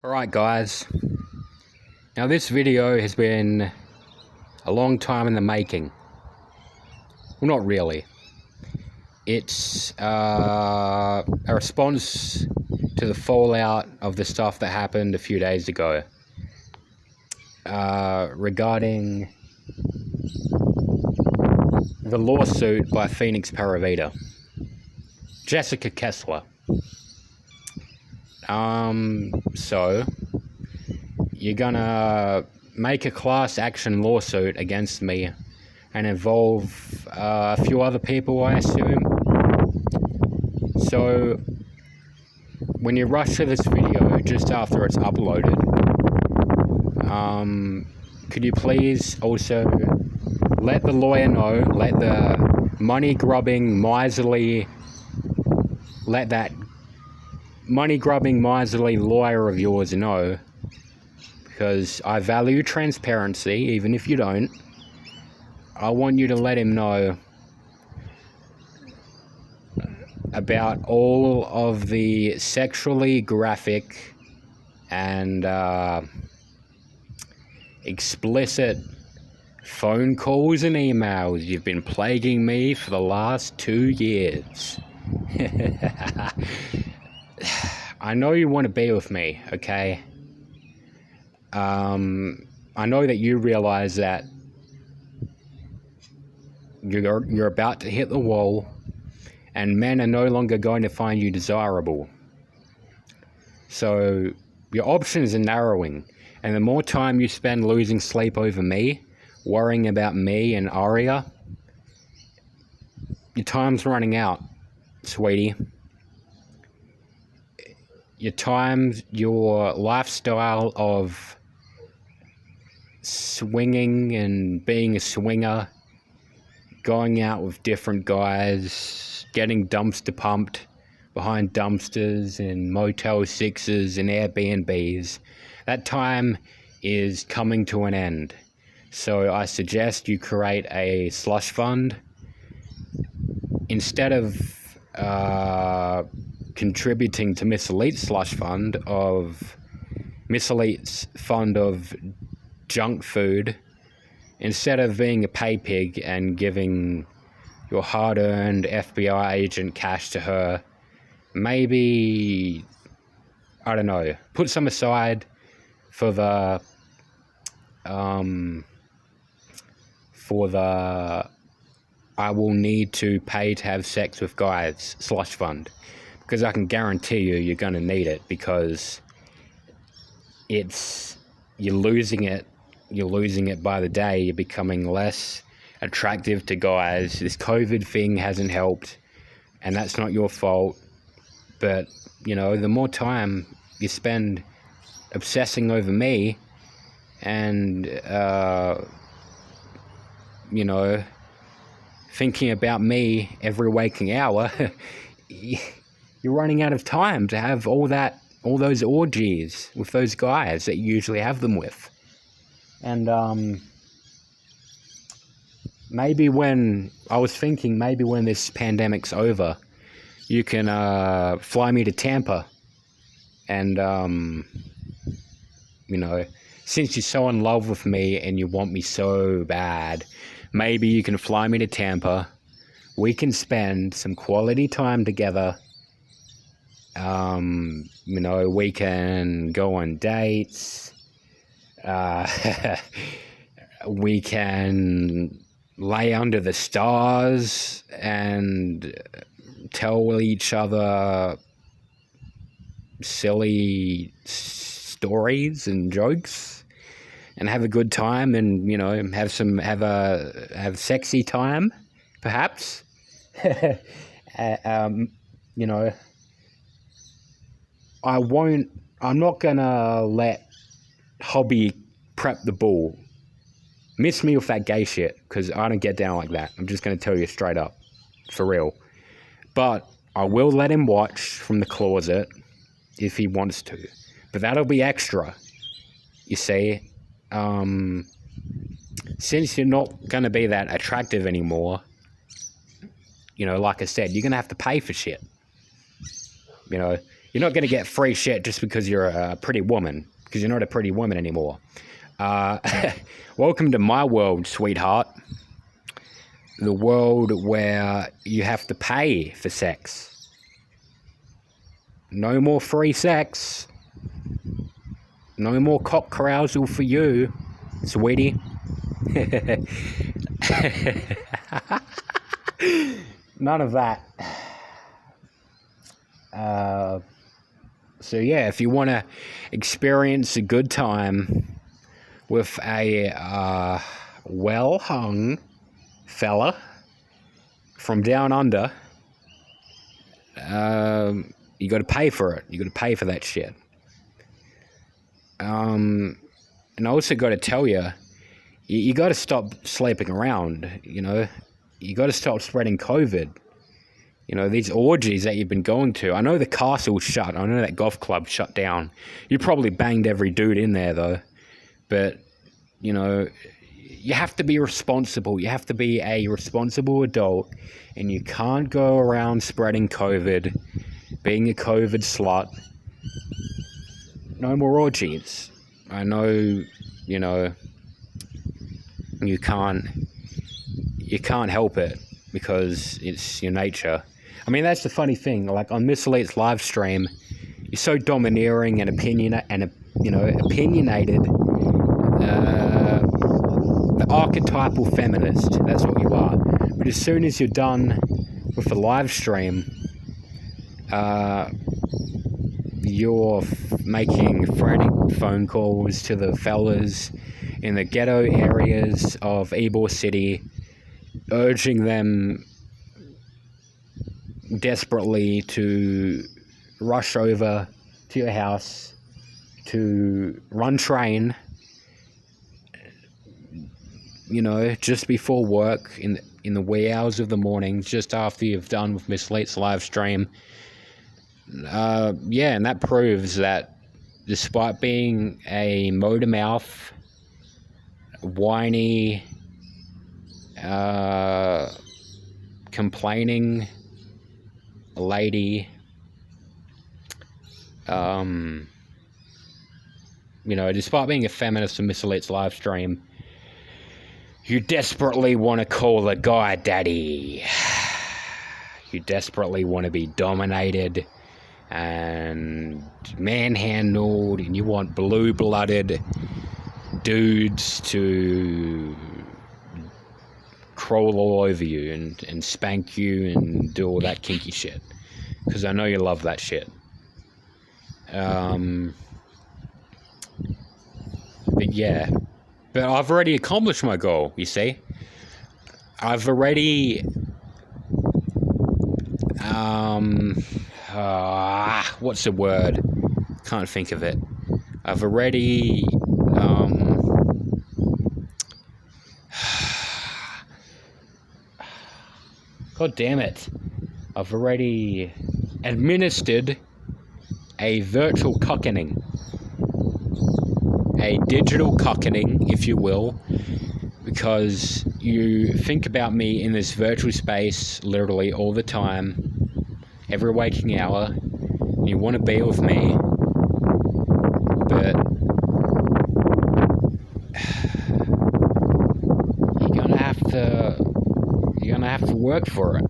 Alright guys, now this video has been a long time in the making. Well, not really. It's a response to the fallout of the stuff that happened a few days ago regarding the lawsuit by Phoenix Puravida, Jessica Kessler. So you're gonna make a class action lawsuit against me and involve a few other people, I assume. So when you rush to this video just after it's uploaded, could you please also let the lawyer know, let the money-grubbing, miserly lawyer of yours know, because I value transparency, even if you don't. I want you to let him know about all of the sexually graphic and explicit phone calls and emails you've been plaguing me for the last 2 years. I know you want to be with me, okay? I know that you realize that you're about to hit the wall and men are no longer going to find you desirable. So your options are narrowing, and the more time you spend losing sleep over me, worrying about me and Aria, your time's running out, sweetie. Your lifestyle of swinging and being a swinger, going out with different guys, getting dumpster pumped behind dumpsters in Motel 6s and Airbnbs, that time is coming to an end. So I suggest you create a slush fund. Instead of contributing to Miss Elite's slush fund of junk food, instead of being a pay pig and giving your hard-earned FBI agent cash to her, maybe, I don't know, put some aside for the I will need to pay to have sex with guys slush fund, because I can guarantee you're going to need it, because you're losing it by the day. You're becoming less attractive to guys. This COVID thing hasn't helped, and that's not your fault. But, you know, the more time you spend obsessing over me and, you know, thinking about me every waking hour, you're running out of time to have all those orgies with those guys that you usually have them with. And maybe when this pandemic's over, you can fly me to Tampa, and you know, since you're so in love with me and you want me so bad, maybe you can fly me to Tampa. We can spend some quality time together. You know, we can go on dates. We can lay under the stars and tell each other silly stories and jokes and have a good time, and, you know, have sexy time, perhaps. You know, I'm not gonna let hobby prep the bull. Miss me with that gay shit, because I don't get down like that. I'm just gonna tell you straight up, for real. But I will let him watch from the closet if he wants to, but that'll be extra, you see. Since you're not gonna be that attractive anymore, you know, like I said, you're gonna have to pay for shit. You know, You're not going to get free shit just because you're a pretty woman, because you're not a pretty woman anymore. Welcome to my world, sweetheart. The world where you have to pay for sex. No more free sex. No more cock carousal for you, sweetie. None of that. So yeah, if you want to experience a good time with a well-hung fella from down under, you got to pay for it. You got to pay for that shit. And I also got to tell you, you got to stop sleeping around. You know, you got to stop spreading COVID. You know, these orgies that you've been going to. I know the castle's shut. I know that golf club shut down. You probably banged every dude in there, though. But, you know, you have to be responsible. You have to be a responsible adult. And you can't go around spreading COVID, being a COVID slut. No more orgies. I know, you know, you can't help it because it's your nature. I mean, that's the funny thing. Like on Miss Elite's live stream, you're so domineering and opinionated. The archetypal feminist. That's what you are. But as soon as you're done with the live stream, you're making frantic phone calls to the fellas in the ghetto areas of Ybor City, urging them desperately to rush over to your house, to run train, you know, just before work in the wee hours of the morning, just after you've done with Miss Leet's live stream. Yeah, and that proves that despite being a motor-mouth, whiny, complaining lady, you know, despite being a feminist in Miss Elite's live stream, you desperately want to call a guy daddy. You desperately want to be dominated and manhandled, and you want blue-blooded dudes to crawl all over you and spank you and do all that kinky shit, because I know you love that shit. But yeah, but I've already accomplished my goal, you see. I've already what's the word? Can't think of it. I've already God damn it. I've already administered a virtual cockening. A digital cockening, if you will, because you think about me in this virtual space literally all the time, every waking hour, and you want to be with me, but you're gonna have to work for it.